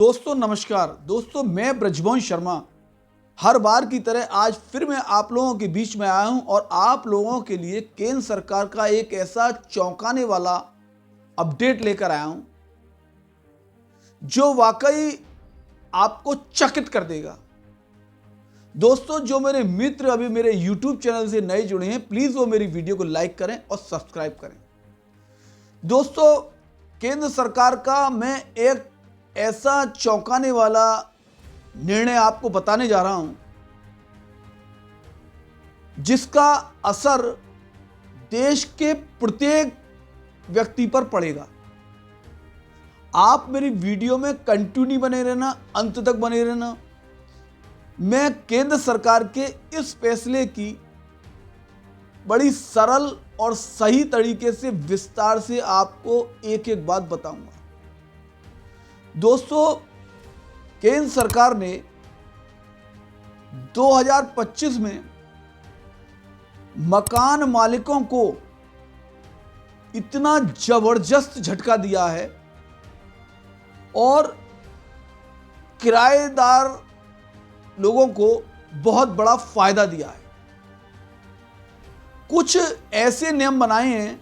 दोस्तों नमस्कार। दोस्तों मैं ब्रजवंश शर्मा हर बार की तरह आज फिर मैं आप लोगों के बीच में आया हूं और आप लोगों के लिए केंद्र सरकार का एक ऐसा चौंकाने वाला अपडेट लेकर आया हूं जो वाकई आपको चकित कर देगा। दोस्तों जो मेरे मित्र अभी मेरे YouTube चैनल से नए जुड़े हैं, प्लीज वो मेरी वीडियो को लाइक करें और सब्सक्राइब करें। दोस्तों केंद्र सरकार का मैं एक ऐसा चौंकाने वाला निर्णय आपको बताने जा रहा हूं जिसका असर देश के प्रत्येक व्यक्ति पर पड़ेगा। आप मेरी वीडियो में कंटिन्यू बने रहना, अंत तक बने रहना। मैं केंद्र सरकार के इस फैसले की बड़ी सरल और सही तरीके से विस्तार से आपको एक एक बात बताऊंगा। दोस्तों केंद्र सरकार ने 2025 में मकान मालिकों को इतना जबरदस्त झटका दिया है और किराएदार लोगों को बहुत बड़ा फायदा दिया है। कुछ ऐसे नियम बनाए हैं,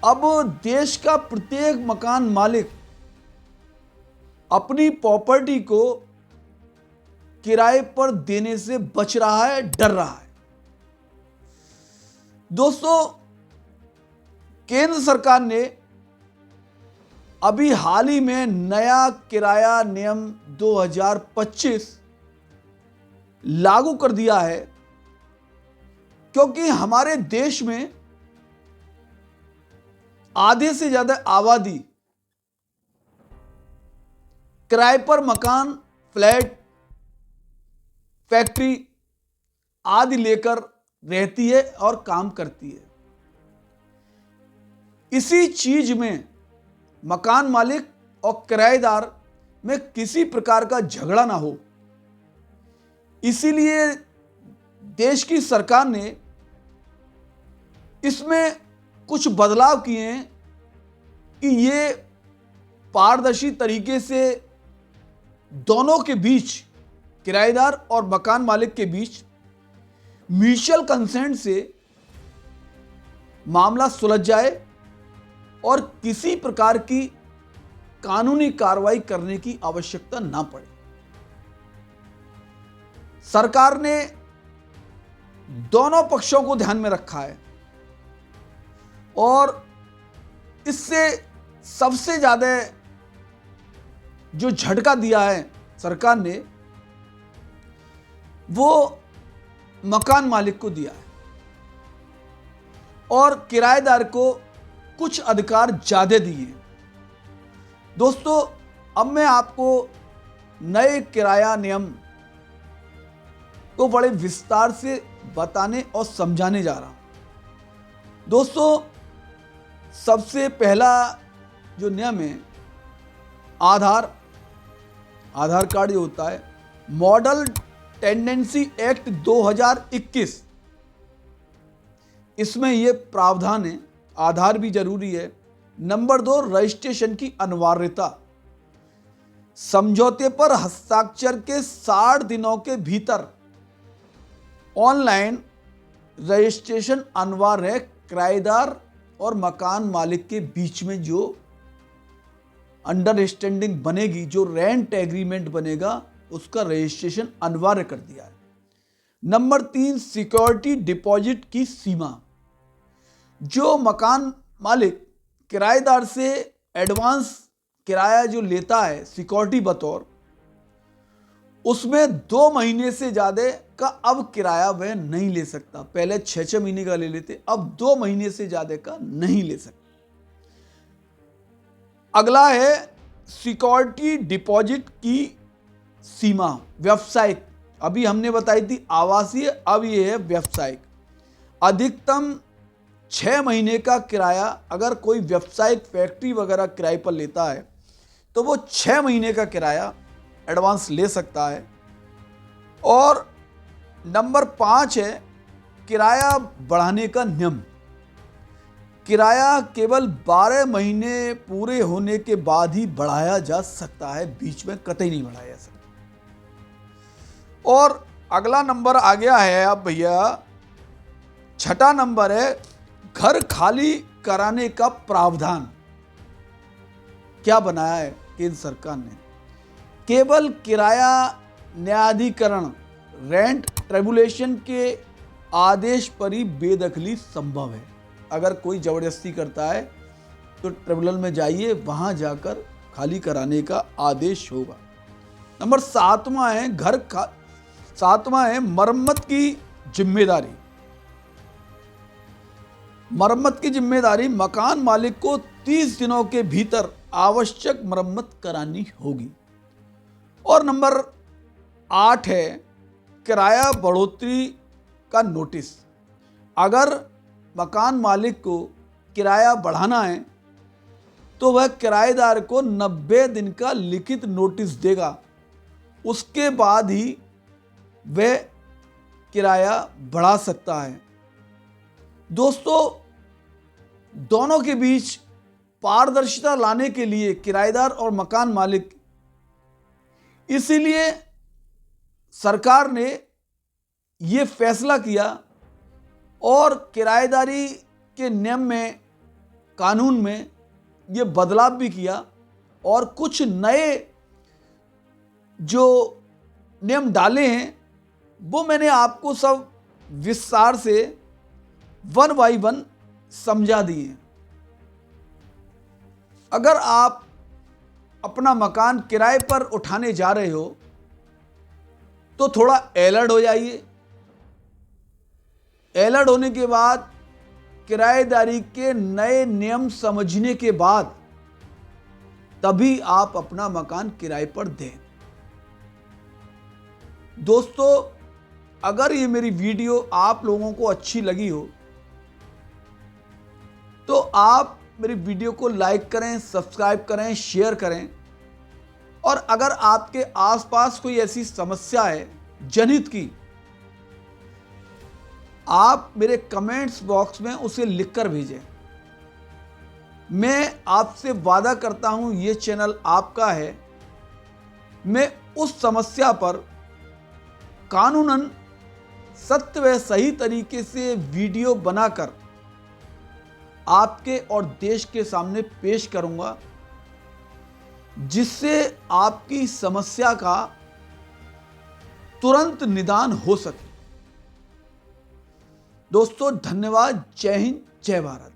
अब देश का प्रत्येक मकान मालिक अपनी प्रॉपर्टी को किराए पर देने से बच रहा है, डर रहा है। दोस्तों केंद्र सरकार ने अभी हाल ही में नया किराया नियम 2025 लागू कर दिया है, क्योंकि हमारे देश में आधे से ज्यादा आबादी किराए पर मकान, फ्लैट, फैक्ट्री आदि लेकर रहती है और काम करती है। इसी चीज में मकान मालिक और किराएदार में किसी प्रकार का झगड़ा ना हो, इसीलिए देश की सरकार ने इसमें कुछ बदलाव किए हैं कि ये पारदर्शी तरीके से दोनों के बीच, किराएदार और मकान मालिक के बीच म्यूचुअल कंसेंट से मामला सुलझ जाए और किसी प्रकार की कानूनी कार्रवाई करने की आवश्यकता ना पड़े। सरकार ने दोनों पक्षों को ध्यान में रखा है और इससे सबसे ज्यादा जो झटका दिया है सरकार ने, वो मकान मालिक को दिया है और किराएदार को कुछ अधिकार ज्यादा दिए हैं। दोस्तों अब मैं आपको नए किराया नियम को बड़े विस्तार से बताने और समझाने जा रहा हूं। दोस्तों सबसे पहला जो नियम है, आधार कार्ड जो होता है, मॉडल टेंडेंसी एक्ट 2021, इसमें यह प्रावधान है आधार भी जरूरी है। नंबर 2, रजिस्ट्रेशन की अनिवार्यता। समझौते पर हस्ताक्षर के 60 दिनों के भीतर ऑनलाइन रजिस्ट्रेशन अनिवार्य है। किराएदार और मकान मालिक के बीच में जो अंडरस्टैंडिंग बनेगी, जो रेंट एग्रीमेंट बनेगा, उसका रजिस्ट्रेशन अनिवार्य कर दिया है। नंबर 3, सिक्योरिटी डिपॉजिट की सीमा। जो मकान मालिक किराएदार से एडवांस किराया जो लेता है सिक्योरिटी बतौर, उसमें 2 महीने से ज्यादा का अब किराया वह नहीं ले सकता। पहले 6 महीने का ले लेते, अब 2 महीने से ज्यादा का नहीं ले सकता। अगला है सिक्योरिटी डिपॉजिट की सीमा व्यावसायिक। अभी हमने बताई थी आवासीय, अब यह है व्यावसायिक। अधिकतम 6 महीने का किराया अगर कोई व्यावसायिक फैक्ट्री वगैरह किराए पर लेता है तो वो 6 महीने का किराया एडवांस ले सकता है। और नंबर 5 है किराया बढ़ाने का नियम। किराया केवल 12 महीने पूरे होने के बाद ही बढ़ाया जा सकता है, बीच में कतई नहीं बढ़ाया जा सकता। और अगला नंबर आ गया है अब भैया, छठा नंबर है घर खाली कराने का प्रावधान। क्या बनाया है केंद्र सरकार ने? केवल किराया न्यायाधिकरण रेंट ट्रिब्यूनेशन के आदेश पर ही बेदखली संभव है। अगर कोई जबरदस्ती करता है तो ट्रिब्यूनल में जाइए, वहां जाकर खाली कराने का आदेश होगा। नंबर 7वां है सातवां है मरम्मत की जिम्मेदारी। मरम्मत की जिम्मेदारी मकान मालिक को 30 दिनों के भीतर आवश्यक मरम्मत करानी होगी। और नंबर 8 है किराया बढ़ोतरी का नोटिस। अगर मकान मालिक को किराया बढ़ाना है तो वह किराएदार को 90 दिन का लिखित नोटिस देगा, उसके बाद ही वह किराया बढ़ा सकता है। दोस्तों, दोनों के बीच पारदर्शिता लाने के लिए किराएदार और मकान मालिक, इसीलिए सरकार ने ये फैसला किया और किराएदारी के नियम में, कानून में ये बदलाव भी किया और कुछ नए जो नियम डाले हैं वो मैंने आपको सब विस्तार से 1 बाय 1 समझा दिए। अगर आप अपना मकान किराए पर उठाने जा रहे हो तो थोड़ा अलर्ट हो जाइए। अलर्ट होने के बाद किराएदारी के नए नियम समझने के बाद तभी आप अपना मकान किराए पर दें। दोस्तों, अगर ये मेरी वीडियो आप लोगों को अच्छी लगी हो तो आप मेरी वीडियो को लाइक करें, सब्सक्राइब करें, शेयर करें। और अगर आपके आसपास कोई ऐसी समस्या है जनहित की, आप मेरे कमेंट्स बॉक्स में उसे लिखकर भेजें। मैं आपसे वादा करता हूं, ये चैनल आपका है। मैं उस समस्या पर कानूनन सत्य व सही तरीके से वीडियो बनाकर आपके और देश के सामने पेश करूंगा, जिससे आपकी समस्या का तुरंत निदान हो सके। दोस्तों, धन्यवाद। जय हिंद, जय भारत।